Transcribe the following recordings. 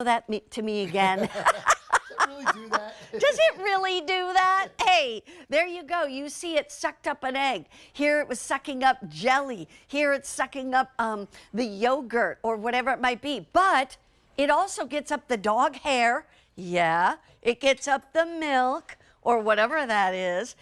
that to me again. Does it really do that? Does it really do that? Hey, there you go. You see it sucked up an egg. Here it was sucking up jelly. Here it's sucking up the yogurt or whatever it might be. But it also gets up the dog hair. Yeah, it gets up the milk or whatever that is.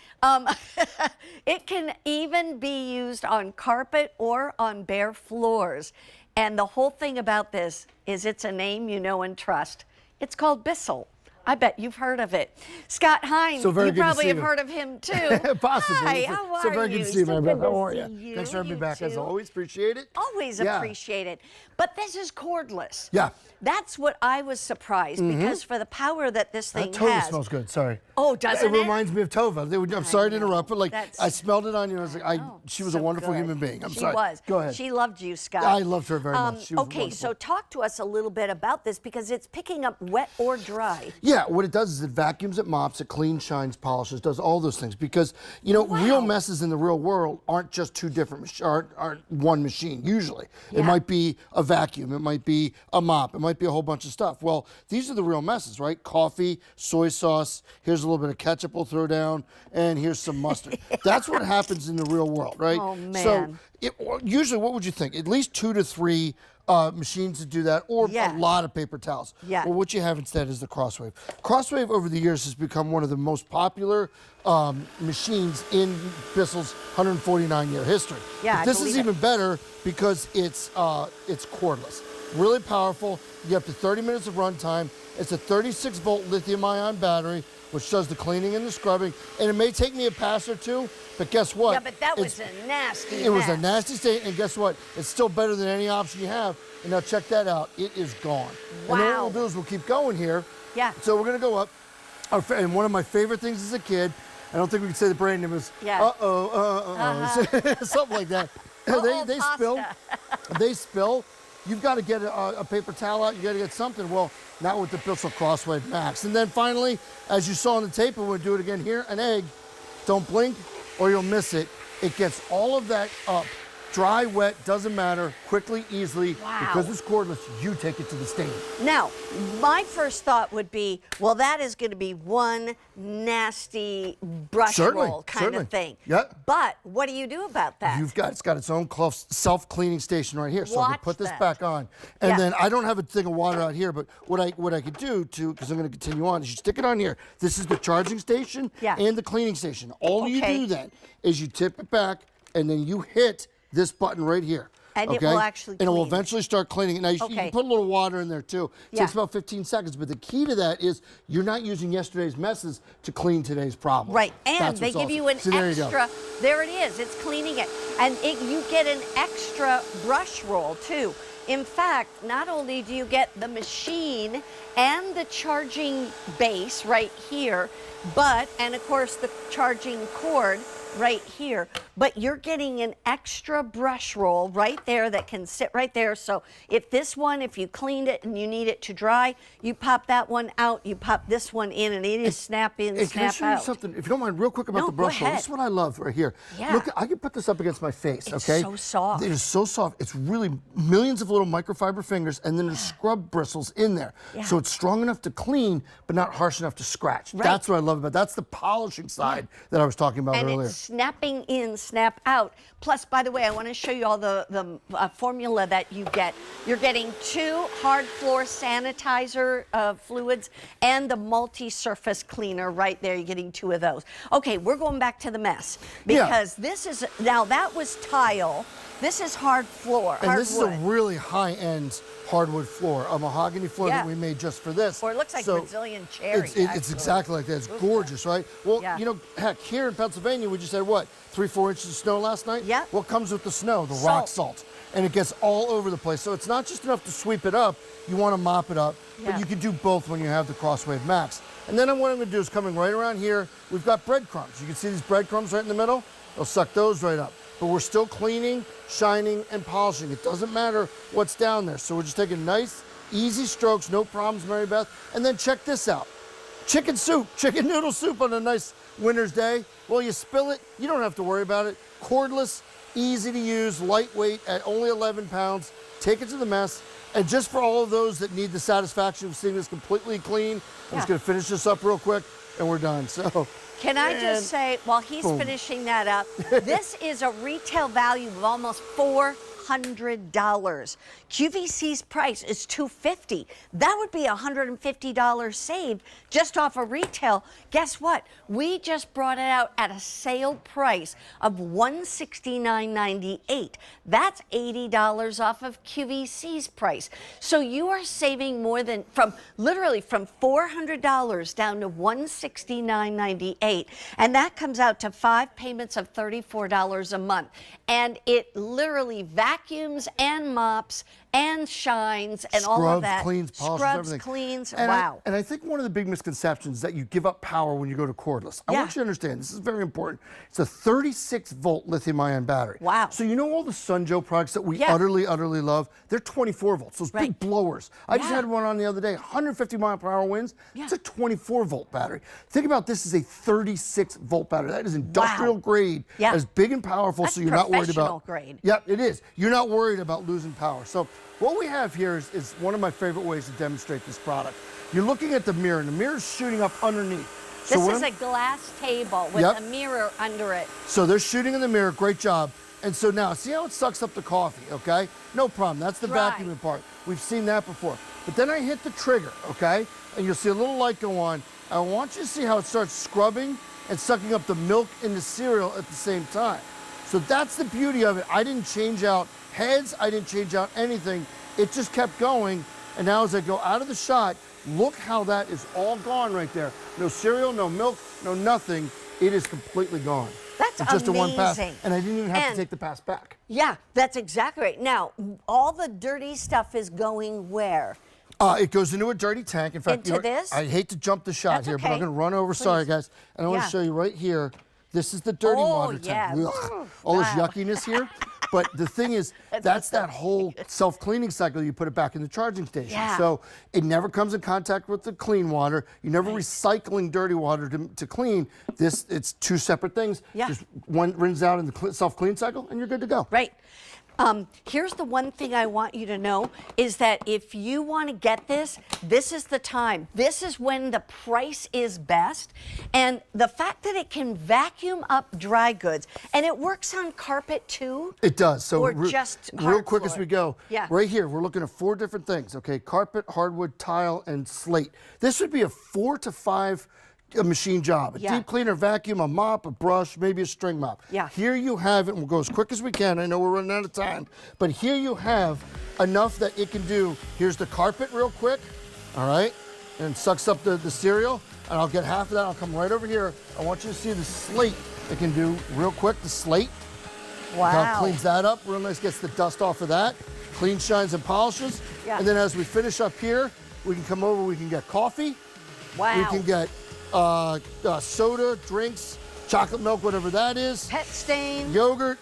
It can even be used on carpet or on bare floors. And the whole thing about this is it's a name you know and trust. It's called Bissell. I bet you've heard of it. Scott Hine, you probably have heard of him too. Possibly. Hi, how are so very you? good to see you, So my good brother. How are to you? see Thanks for having me back, too. as always. Appreciate it. Always appreciate it. But this is cordless. Yeah. That's what I was surprised because for the power that this thing That Tova has. smells good. Sorry. Oh, doesn't it? It reminds me of Tova. I'm sorry to interrupt, but like That's- I smelled it on you. I was like, she was a so wonderful good. human being. I'm She sorry. was. Go ahead. She loved you, Scott. I loved her very much. She was okay, wonderful. so talk to us a little bit about this because it's picking up wet or dry. Yeah, what it does is it vacuums, it mops, it cleans, shines, polishes, does all those things because, you know, real messes in the real world aren't just two different, aren't one machine, usually. Yeah. It might be a vacuum, it might be a mop, it might be a whole bunch of stuff. Well, these are the real messes, right? Coffee, soy sauce, here's a little bit of ketchup we'll throw down, and here's some mustard. That's what happens in the real world, right? Oh, man. So usually, what would you think? At least 2 to 3 machines to do that, or a lot of paper towels. Yeah. Well, what you have instead is the Crosswave. Crosswave over the years has become one of the most popular machines in Bissell's 149-year history. Yeah, but this is even better because it's cordless. Really powerful. You have up to 30 minutes of runtime. It's a 36-volt lithium-ion battery, which does the cleaning and the scrubbing. And it may take me a pass or two, but guess what? Yeah, but that was a nasty It was a mess. nasty state, and guess what? It's still better than any option you have. And now check that out. It is gone. Wow. And then what we'll do is we'll keep going here. Yeah. So we're going to go up. And one of my favorite things as a kid, I don't think we could say the brand name was something like that. They spill. They spill. You've got to get a paper towel out. You got to get something. Well, not with the Bissell Crosswave Max. And then finally, as you saw on the tape, and we'll do it again here, an egg. Don't blink or you'll miss it. It gets all of that up. Dry, wet, doesn't matter, quickly, easily. Wow. Because it's cordless, you take it to the stadium. Now, my first thought would be, well, that is going to be one nasty brush roll kind of thing. Yep. But what do you do about that? It's got its own self-cleaning station right here. So I can put this back on. And then I don't have a thing of water out here, but what I could do because I'm going to continue on, is you stick it on here. This is the charging station and the cleaning station. All you do then is you tip it back and then you hit this button right here. And it will actually clean. And it will eventually start cleaning. Now, you can put a little water in there, too. It takes about 15 seconds. But the key to that is you're not using yesterday's messes to clean today's problem. Right. And they give you an extra. There it is. It's cleaning it. And you get an extra brush roll, too. In fact, not only do you get the machine and the charging base right here, and of course the charging cord right here, but you're getting an extra brush roll right there that can sit right there. So if you cleaned it and you need it to dry, you pop that one out, you pop this one in, and it is snap in, snap out. Can I show you something, if you don't mind, real quick about the brush roll? This is what I love right here. Yeah. Look, I can put this up against my face, okay? It's so soft. It is so soft. It's really millions of little microfiber fingers, and then there's scrub bristles in there. Yeah. So it's strong enough to clean, but not harsh enough to scratch. Right. That's what I love about it. That's the polishing side that I was talking about earlier. And it's snapping in, snap out. Plus, by the way, I want to show you all the formula that you get. You're getting 2 hard floor sanitizer fluids and the multi-surface cleaner right there. You're getting 2 of those. Okay, we're going back to the mess because this is, now that was tile. This is hard floor, and this is a hardwood. really high-end hardwood floor, a mahogany floor that we made just for this. Or it looks like Brazilian cherry. It's exactly like that. It's gorgeous, right? Well, you know, heck, here in Pennsylvania, we just had what, 3-4 inches of snow last night? Yeah. What comes with the snow? The rock salt. And it gets all over the place. So it's not just enough to sweep it up. You want to mop it up. But you can do both when you have the Crosswave Max. And then what I'm going to do is coming right around here, we've got breadcrumbs. You can see these breadcrumbs right in the middle? They'll suck those right up. But we're still cleaning, shining, and polishing. It doesn't matter what's down there. So we're just taking nice, easy strokes, no problems, Mary Beth. And then check this out. Chicken soup, chicken noodle soup on a nice winter's day. Well, you spill it, you don't have to worry about it. Cordless, easy to use, lightweight at only 11 pounds. take it to the mess. And just for all of those that need the satisfaction of seeing this completely clean, I'm just gonna finish this up real quick and we're done. So. Can I just say, while he's finishing that up, this is a retail value of almost $400. QVC's price is $250. That would be $150 saved just off of retail. Guess what? We just brought it out at a sale price of $169.98. That's $80 off of QVC's price. So you are saving more than literally from $400 down to $169.98, and that comes out to 5 payments of $34 a month. And it literally vacuums and mops and shines and all of that. Cleans, polishes, Scrubs, everything. cleans, And wow. I think one of the big misconceptions is that you give up power when you go to cordless. I want you to understand, this is very important. It's a 36-volt lithium-ion battery. Wow. So you know all the Sunjoe products that we utterly love? They're 24 volts, those big blowers. I just had one on the other day, 150 mile per hour winds. It's a 24-volt battery. Think about this as a 36-volt battery. That is industrial grade, as big and powerful, That's so you're not worried about. grade. Yeah, it is. You're not worried about losing power. So what we have here is one of my favorite ways to demonstrate this product. You're looking at the mirror, and the mirror is shooting up underneath. This is a glass table with a mirror under it. So they're shooting in the mirror, great job. And so now, see how it sucks up the coffee, okay? No problem, that's the vacuuming part. We've seen that before. But then I hit the trigger, okay? And you'll see a little light go on. I want you to see how it starts scrubbing and sucking up the milk in the cereal at the same time. So that's the beauty of it. I didn't change out heads, I didn't change out anything. It just kept going. And now as I go out of the shot, look how that is all gone right there. No cereal, no milk, no nothing. It is completely gone. That's just amazing. a one pass. And I didn't even have to take the pass back. Yeah, that's exactly right. Now, all the dirty stuff is going where? It goes into a dirty tank. In fact, Into this? I hate to jump the shot here, but I'm going to run over. Please. Sorry, guys. And I want to show you right here. This is the dirty water tank. Ugh, all this yuckiness here. But the thing is, that's that whole self-cleaning cycle. You put it back in the charging station. So it never comes in contact with the clean water. You're never recycling dirty water to clean. It's two separate things. Just one rinse out in the self-clean cycle, and you're good to go. Right. Here's the one thing I want you to know is that if you want to get this, this is the time. This is when the price is best. And the fact that it can vacuum up dry goods, and it works on carpet too. It does. So or just real quick as we go, Yeah. right here, we're looking at 4 different things, okay? Carpet, hardwood, tile, and slate. This would be a 4 to 5 machine job. A deep cleaner, vacuum, a mop, a brush, maybe a string mop. Here you have it, and we'll go as quick as we can. I know we're running out of time, but here you have enough that it can do. Here's the carpet real quick, all right? And sucks up the cereal, and I'll get half of that. I'll come right over here. I want you to see the slate it can do real quick, the slate. Wow. How it cleans that up real nice, gets the dust off of that. Clean, shines, and polishes. And then as we finish up here, we can come over, we can get coffee. Wow. We can get soda, drinks, chocolate milk, whatever that is. Pet stain. Yogurt,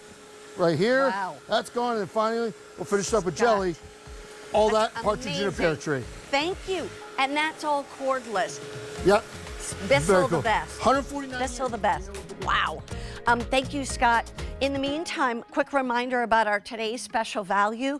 right here. Wow. That's gone. And then finally, we'll finish up with jelly. All that partridge in a pear tree. Thank you. And that's all cordless. Yep. Bissell the best. $149. Bissell the best. Wow. Thank you, Scott. In the meantime, quick reminder about our today's special value.